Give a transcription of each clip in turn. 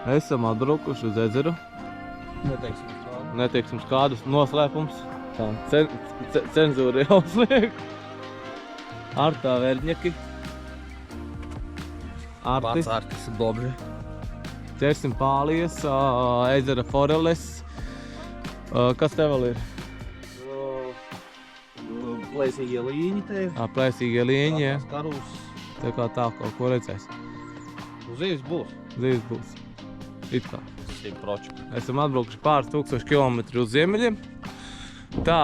Esam atbraukuši uz ezeru. Neteiksim kādus noslēpums. Tā, cenzūra jāuzliek. Artā Verņeki. Arti. Pats Artis, dobri. Ķersim pālies, ezera foreles. Kas te vēl ir? Plēsīgie līņi te ir. Plēsīgie līņi, jā. Karūs. Tā kā tā, ko redzēs. Zīves būs. Zīves būs. It kā. 100%. Esam atbraukuši pāris 1000 kilometri uz ziemeļiem. Tā,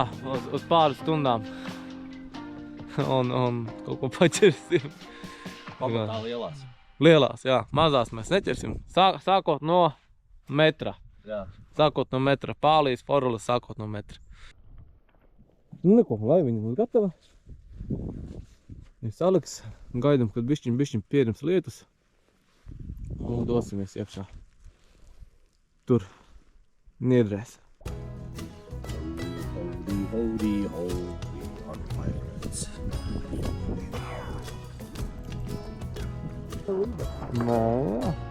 uz pāris stundām. Un kaut ko paķersim. Pamatā lielās. Lielās, jā. Mazās mēs neķersim. Sākot no metra. Jā. Sākot no metra. Pālijas, foreles sākot no metra. Nu neko, lai viņi būs gatava. Es Aleks, gaidam, kad bišķiņ pierims lietus. Un dosimies iekšā. Tur niedrēs. Howdy, on pirates.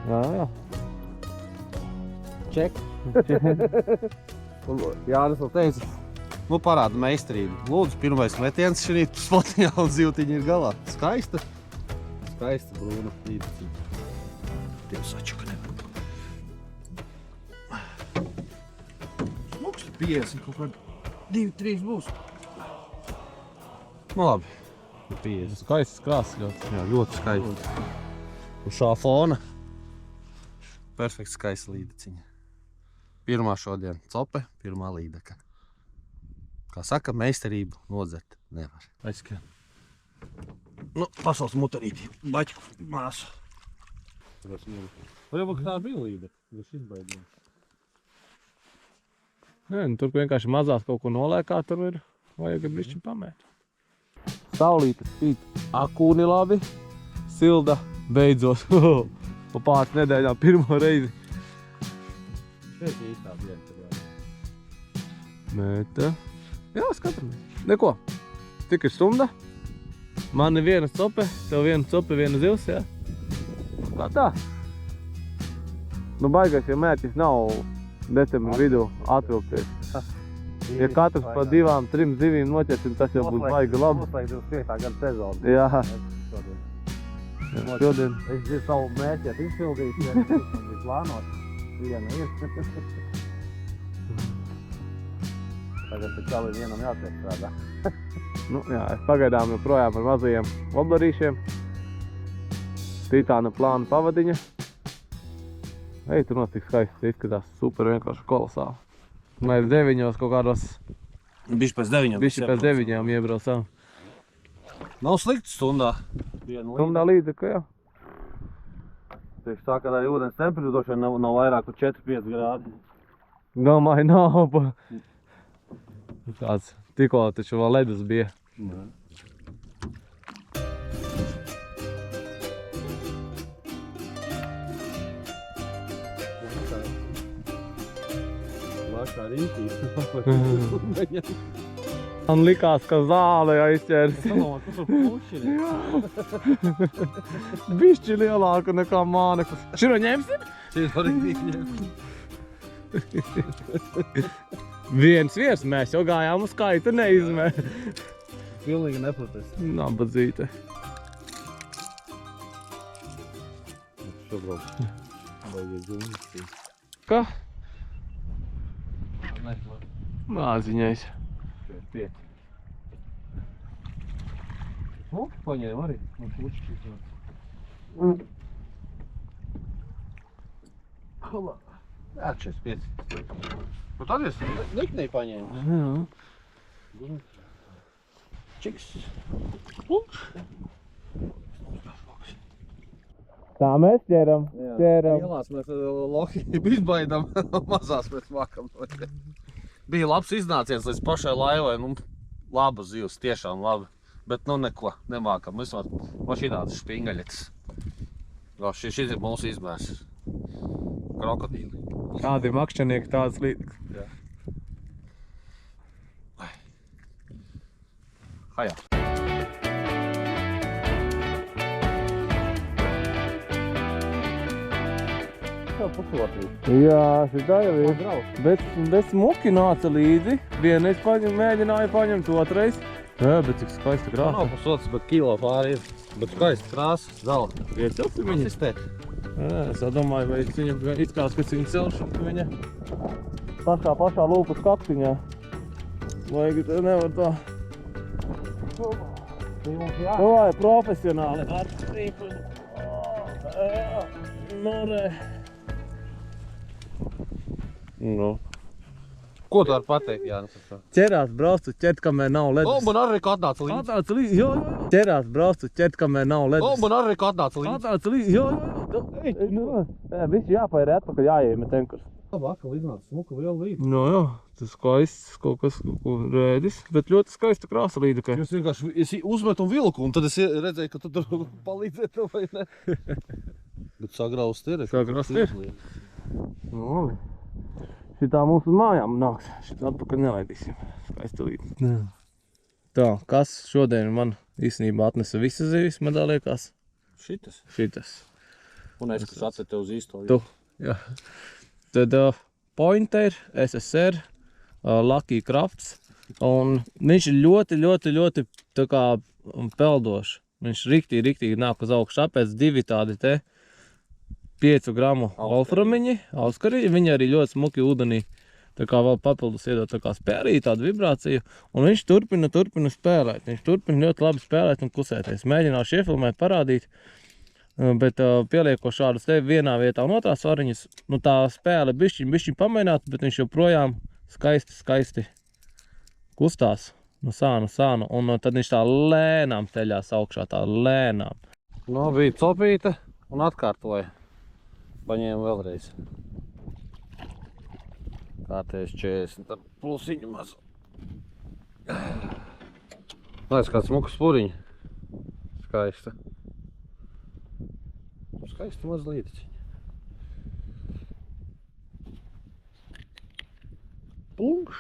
Jā. Ček. Jānis vēl teica. Nu, parāda meistarību. Lūdzu, pirmais metiens šī spotiņā un zivtiņa ir galā. Skaista. Skaista brūna līdeciņa. Dievs sačuka nebūtu. Smuks 50, kaut kādi 2-3 būs. Nu labi. 50. Skaists krāsas ļoti. Jā, ļoti skaisti. Uz šā fona. Perfekts skaista līdeciņa. Pirmā šodien cope, pirmā līdeka. Kā saka, meistarību nodzert nevar. Aizskrien. Nu, pasaules mutarīti. Baķu māsu. Varbūt tā bija līdeka. Viņš izbaidījās. Nē, nu tur vienkārši mazās kaut ko nolēkā, tur ir vajag bišķiņ pamēt. Saulīte spīt akūni labi. Silda beidzot. Pa pāris nedēļām pirmo reizi. Šeit īstā vieta. Mēta. Jā, skatāmies. Neko. Tik ir stunda. Man ir viena cope, tev viena cope, viena zivs, jā. Kā tā? Nu baigais, ja mērķis nav decembra vidū atvilkties. Ja katrs pa 2-3 zivīm noķersim, tas jau būs baigi labi. Noslēgt 25. gada sezonu. Jā. Šodien. Es zinu savu mērķiet izpildīt, ja man bija plānot. Viena ir. Tagad pēc vēl ir vienam jātiek strādā. Nu jā, es pagaidām joprojām ar mazajiem oblarīšiem. Titāna plāna pavadiņa. Ej, tur nos tik skaisti izskatās, super vienkārši kolosāli. Mēs 9 kaut kādos... Bišķi pēc 9. Bišķi pēc 9 iebraucām. Nav slikti stundā. Stundā līdzi, ka jā. Tieši tā, ka arī ūdens temperatūra nav vairāk par 4-5 grādi. Domāju, nav. Tāds tikko taču vēl ledus bija. Lākā rītī. Man likās, ka zāle aizķers. Tas ir pušķini. Bišķi lielāka nekā mānekus. Širo ņemsim? Širo arī ņemsim. Viens mēs jau gājām uz skaitu neizmē. Pilnīgi neprotest. Nabadzīte. Šobrauc. Baigies dzimtas. Kā? Māziņais. 5. Nu, paņēm arī. Un pušķis. Jā, 45. Nu tad es liknī paņēmu. Jā. Čiks. Tā mēs ķeram. Lielās mēs lohi izbaidām, mazās mēs mākam. Bija labs iznāciens līdz pašai laivai, nu, laba zivs, tiešām laba. Bet nu neko, nemākam, vismaz šitādas špingaļetes. Šis ir mūsu izmērs. Krokodīli. Kādi makšķanieki tādas līdzīgas? Jā. Hajā. jau pusotrī. Jā, šitā jau ir. Bet smuki nāca līdzi. Vienreiz mēģināja paņemt, otrais. Jā, bet cik skaista krāsa. Nav pusotrs, bet kilo pāri ir. Bet skaista krāsa, zelta. Iecelsi viņa? Jā, es domāju, vai viņam izskās, ka viņa celšana, ka viņa pašā lūpas kaktiņā. Vajag, nevar tā. Vai, profesionāli. Norē. Nu. Ko tu vari pateikt, Jānis? Ķerās braucu ķert, kamēr nav ledus. Man arī atnāca līdzi. Atnāca līdzi, jā. Ķerās braucu ķert, kamēr nav ledus. Man arī atnāca līdzi. Atnāca līdzi, jā. Visi jāpair atpakaļ jāiemet enkurs. Labi, atkal iznāca smuka liela līdzi. Nu jā, tas skaists kaut kas rēdis, bet ļoti skaista krāsa līdekai. Jūs vienkārši uzmetu un vilku, un tad es redzēju, ka tu tur palīdzēji tev vai ne. Bet sagraust ir. Sagraust ir. Nu, labi. Šitā mums uz mājām nāks. Šitā atpakaļ nelaidīsim. Skaista līdzi. Tā, kas šodien man īstenībā atnesa visas zivis, man tā liekas? Šitas. Un es, kas atcete uz īsto. Tu, jā. Tad Pointer, SSR, Lucky Crafts, un viņš ir ļoti tā kā peldošs. Viņš riktīgi nāk uz augšu, tāpēc divi tādi te 5 gramu olframiņi, auskariņi, viņi arī ļoti smuki ūdenī, tā kā vēl papildus iedot tā kā spērī, tādu vibrāciju, un viņš turpina spēlēt, viņš turpina ļoti labi spēlēt un klusēties. Mēģināšu iefilmēt, parādīt, bet pielieko šādus te vienā vietā un otrā svariņas, nu tā spēle bišķiņ pamaināt, bet viņš joprojām skaisti kustās, no sānu, un tad viņš tā lēnām teļās augšā, tā lēnām. Nu, bija copīte un atkārtoja. Paņēmu vēlreiz. Kārtēs 40, tad plusiņu mazu. Laic kāds smuka spuriņa. Skaista. Skaista maz līdeciņa. Plunkš.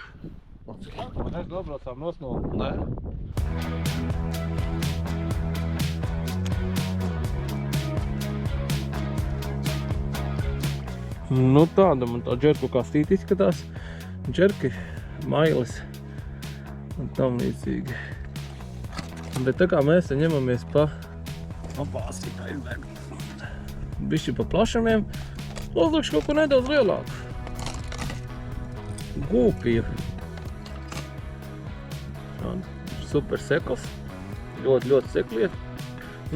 Mēs dobraucām nosno. Nē. Nu tāda man tā džerku kastīte izskatās. Džerki, mailes un tam līdzīgi. Bet tā kā mēs te ņemamies pa bišķi pa plašumiem, uzlikšu kaut ko nedaudz lielāku. Gūpiju. Super sekls. Ļoti sekliet.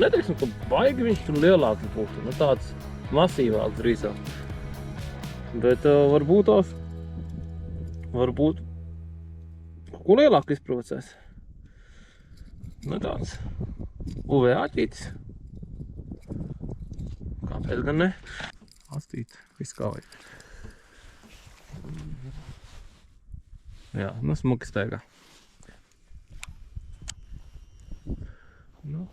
Neteiksim, ka baigi viņš tur lielāks būtu. Nu tāds masīvāks drīzāk. Bet varbūt kaut ko lielāk izprovocēs. Nu tāds UV āķītis. Kāpēc gan ne? Astīt, viss kā vajag. Jā, nu smuki steigā. Nu,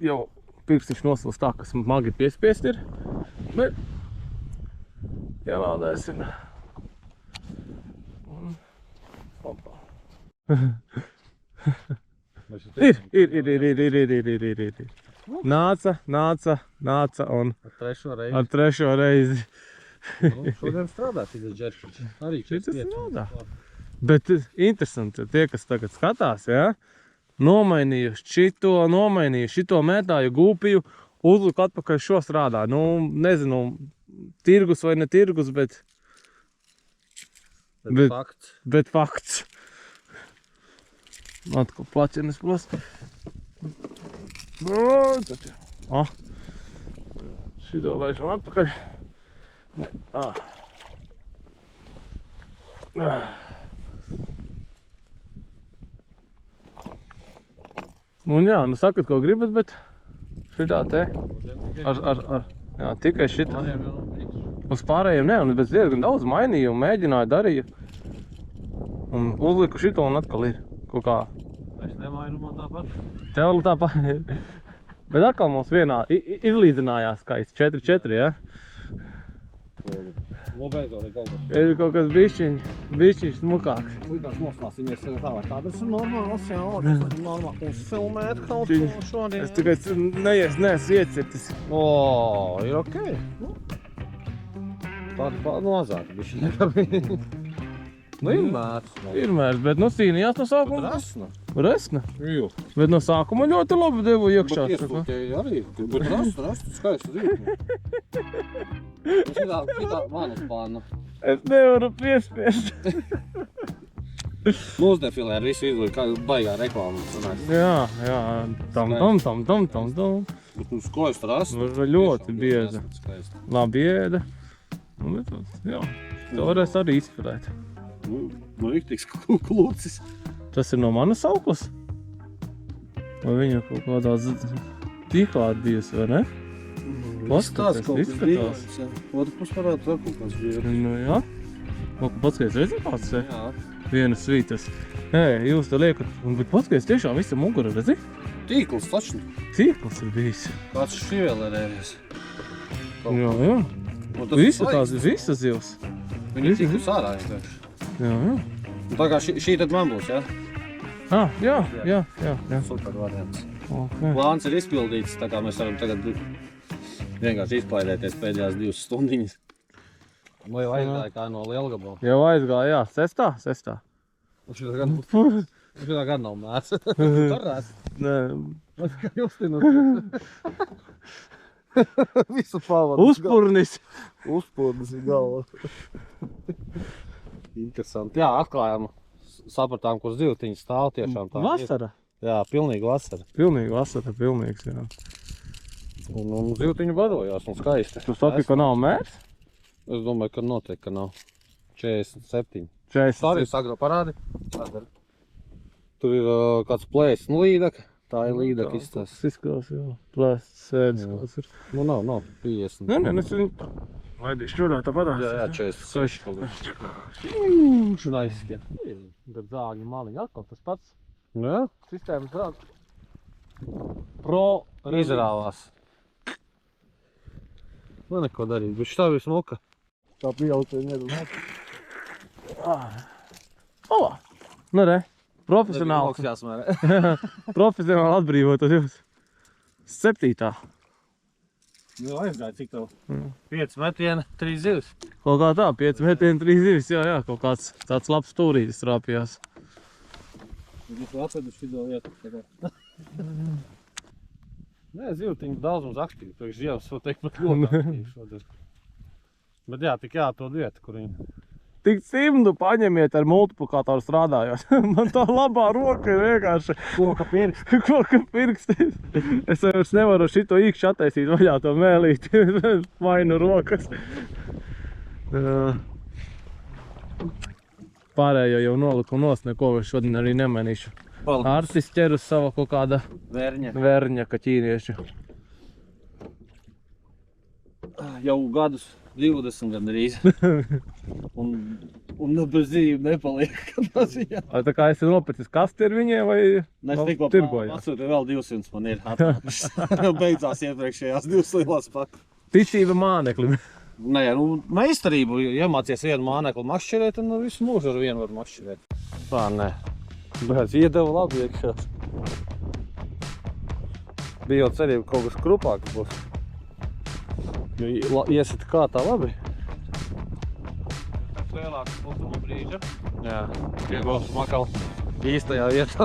jau pirkstiņš nosils tā, ka smagi piespiest ir, bet ielādēsim. Un opā. Ir. Nāca un ar trešo reizi. Šodien strādā šis džerkiņš. Arī Šis strādā. Bet interesanti, tie, kas tagad skatās, ja, nomainījuši šito mētāju gūpiju, uzliku atpakaļ šo strādā. Nu, nezinu, tirgus vai ne tirgus, bet fakts. Atkal plaķenes plost. Šito laišam atpakaļ. Nu jā, nu sakat, ko gribat, bet šitā te jā, tikai šitā. Uz pārējiem ne, un bez diezgan daudz mainīju un mēģināju, darīju. Un uzliku šito un atkal ir kaut kā. Es nemainu man tāpat. Tev tāpat ir. Bet atkal mums vienā izlīdzinājās skaisti 4-4, ja? Ir kaut kas bišķiņš smukāks. Līdās noslāsimies tā vai tā, bet normāls, jā, normāls filmēt kaut ko šodien. Es tikai neesmu iecirtis. Ir okei. Tāda mazāk bišķi nekā bija. Nu, ir mērts. Ir mērts, bet nu cīnījās no sākuma. Rasna. Resna. Jū. Bet no sākuma ļoti labi devu iekšā. Bet iestūķēji arī. Bet rasna, skaisti zīme. Šitā manas pāna. Es nevaru piespiest. Mūsdefilē ar visu izlūju, kā baigā reklāma. Jā, tam. Bet nu skaisti rasna. Ļoti bieza. Skaisti. Labi ēda. Nu, bet, jā, to varēs arī izspēlēt. Nu, riktīgs klūcis. Tas ir no manas auklas? Vai viņa kaut kādā tīklā bijusi, vai ne? Paskaties, izskatās. Otru pus varētu vēl kaut kāds bija. Nu jā. Paskaties, redzi kāds te? Jā. Vienas svītas. Jūs te liekat, bet paskaties, tiešām visa mugura, redzi? Tīkls taču. Tīkls ir bijis. Kāds šievēlērējies. Jā. Visa tās ir visas zivs. Viņi tīklus ārā vienkārši. Jā. Un tā kā šī tad man būs, jā? Jā. Super variants. Okay. Plāns ir izpildīts, tā kā mēs varam tagad vienkārši izklaidēties pēdējās 2 stundiņas. Vai jau aizgāja kā no Lielgabala? Jau aizgāja, jā. Sestā. Šitā gan nav mērts. Turās. Nē. Kā Justinus. Visu pavadu. Uzpurnis. Uzpurnis ir galva. Interesanti. Jā, atklājām. Sapratām, kur zivtiņi stāv tiešām tā. Vasara? Jā, pilnīgi vasara. Pilnīgi vasara, pilnīgs, jā. Un zivtiņi badojās un skaisti. Tu saki, ka nav mērts? Es domāju, ka noteikti, ka nav. 47. 40. Arī sagro parādi. Tur ir kāds plēs, līdaka. Tā ir līdaka izstās. Izskās, jā. Plēsts sēdis kāds ir. Nu nav 50. Nē, es viņu laidīšu šurā tāpatās. Jā, 46. Šunaiski. Bet zāļu maliņi atkal tas pats. Nu jā. Sistēmas zāļu. Izrāvās. Nu neko darīt, bet šitā bija smuka. Tā pieaucēja nedumāt. Olā! Nu re, profesionāli. Jāsmērē. Profesionāli atbrīvotas jūs. 7. Nu aizgāja cik tev? 5 metieni, 3 zivs. Kaut kā tā, 5 metieni, 3 zivis, jā, kaut kāds tāds labs stūrītis rāpījās. Jūs atveduši video vietu. Nē, zivtiņu daudzums aktīvi, priekš zievas var teikt pat ļoti aktīvi šodien. Bet jā, tik jāatdod vieta, kur viņi. Tik cimdu paņemiet ar multiplikātoru strādājot. Man tā labā roka ir vienkārši Koka pirksti. koka pirkstis. Es vairs nevaru šito īkšķi attaisīt vaļā to mēlīti. Vainu rokas. Pārējo jau noliku nost, neko šodien arī nemainīšu. Artis ķer uz sava kaut kāda verņaka ķīnieša. Jau gadus 20 gandrīz. Un bez zīvu nepaliek, kad tas ir. Vai tā kā esi nopircis kasti ar viņiem vai tikko tirgojāt? Atsūti vēl 200 man ir atnākušas. Beidzās iepriekšējās 2 lielās pakas. Ticība māneklim. Nē, nu meistarību, iemācies vienu mānekli mašķirēt, un visu mūžu ar vienu var mašķirēt. Tā, nē. Bet iedeva labi iekšā. Bija jau cerība kaut kas krupāks būs. Jo iesita kā tā labi. Lielāks putuma brīža. Jā, piegūs makal īstajā vietā.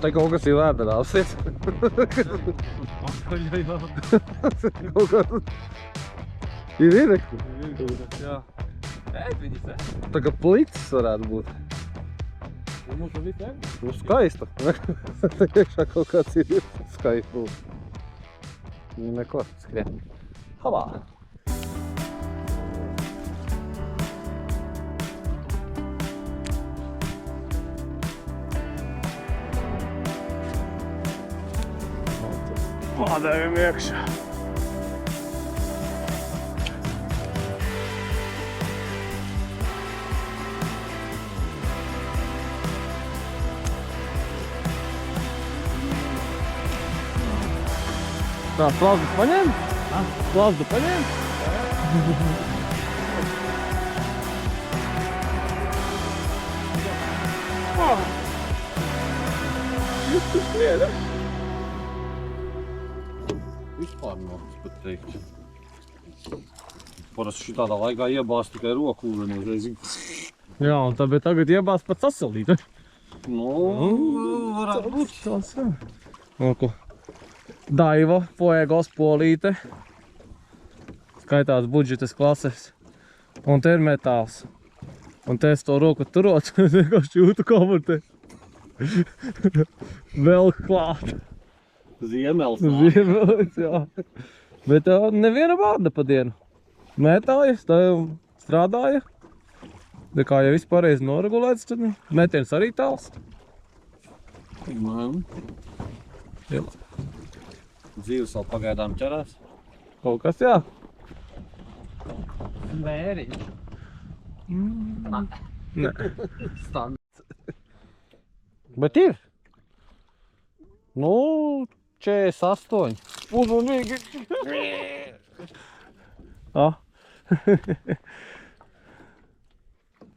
Te kaut kas ir vēderā, apsiet. Kaut kas ir irekti. Jā. Ēd viņas, ne? Tā kā plicis varētu būt. Mums tur viss ēd? Nu, skaista. Te iekšā kaut kāds ir skaists būt. Neko, skrien. Havā! Pādējam iekšā. Tā, plazdu paņem? Plazdu paņem? Jūs tu skrieni? Vispār nav, es pat teiktu. Parasti šitādā laikā iebāz tikai roku ūdeni uzreiz. Jā, un tā, bet tagad iebāz pat sasildīt. Varētu būt. Tas, jā. Lūku. Daiva, Fuegos polīte. Skaitās budžetas klases. Un te ir metāls. Un te es to roku turot, es vienkārši jūtu komorte. Vēl klāt. Ziemels. Ziemels, jā. Bet neviena vārda pa dienu. Mētājas, tā jau strādāja. Tā kā jau viss pareizi noregulēts, tad metiens arī tāls. Jā. Dzīves vēl pagaidām ķerās. Kaut kas, jā. Mēriņš. Nē. Stands. Bet ir. Nu, 48. Uzmanīgi. Ah.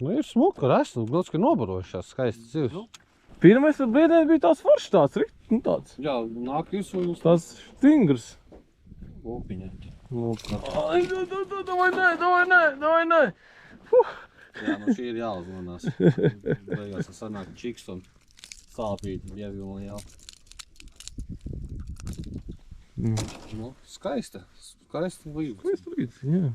Nu, ir smuka, resnu, daudz, ka nobarojušās skaistas zivs. Pirmais brīdien bija tās foršs tāds, nu tāds. Jā, nāk jūs un jūs Tās stingrs. lopiņēt. Ai, davai nē. Jā, nu šī ir jāuzmanās. Beigās sanāk čiks un sāpīti dievgi un liela. Nu, skaista līdz. Skaista līdz, jā.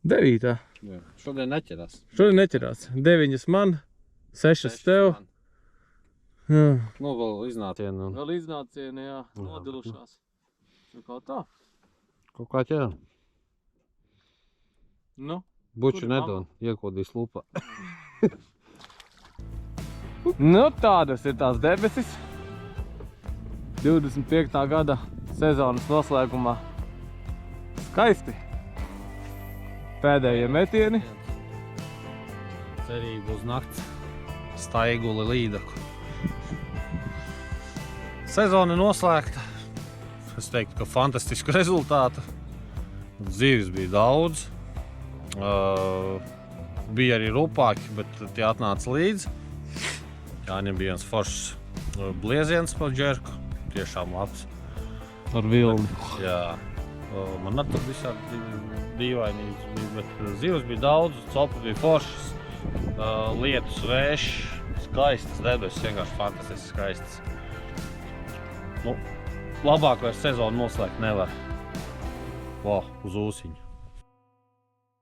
9. Jā, šodien neķerās. Šodien neķerās. 9 man, 6 tev. Jā. Nu, vēl iznācieni un Vēl iznācieni, jā, nodilušās. Nu, kā tā? kaut kā ķeram. Nu, Buču Kur ir nedod, iekodīs lupā. nu tādas ir tās debesis. 25. gada sezonas noslēgumā. Skaisti. Pēdējie metieni. Cerība uz nakts. Staiguli līdaku. Sezona noslēgta. Es teiktu, ka fantastisku rezultātu. Zivis bija daudz. Bija arī rupāki, bet tie atnāca līdzi. Jāņem bija viens foršs blieziens pa džerku. Tiešām labs. Ar vilni. Jā. Man tur visādi dīvainības bija, bet zivs bija daudz, copa bija foršas. Lietus, vējš, skaistas debesis, vienkārši fantastiski skaistas. Nu, labāk vairs sezonu noslēgt nevar. Uz ūsiņu.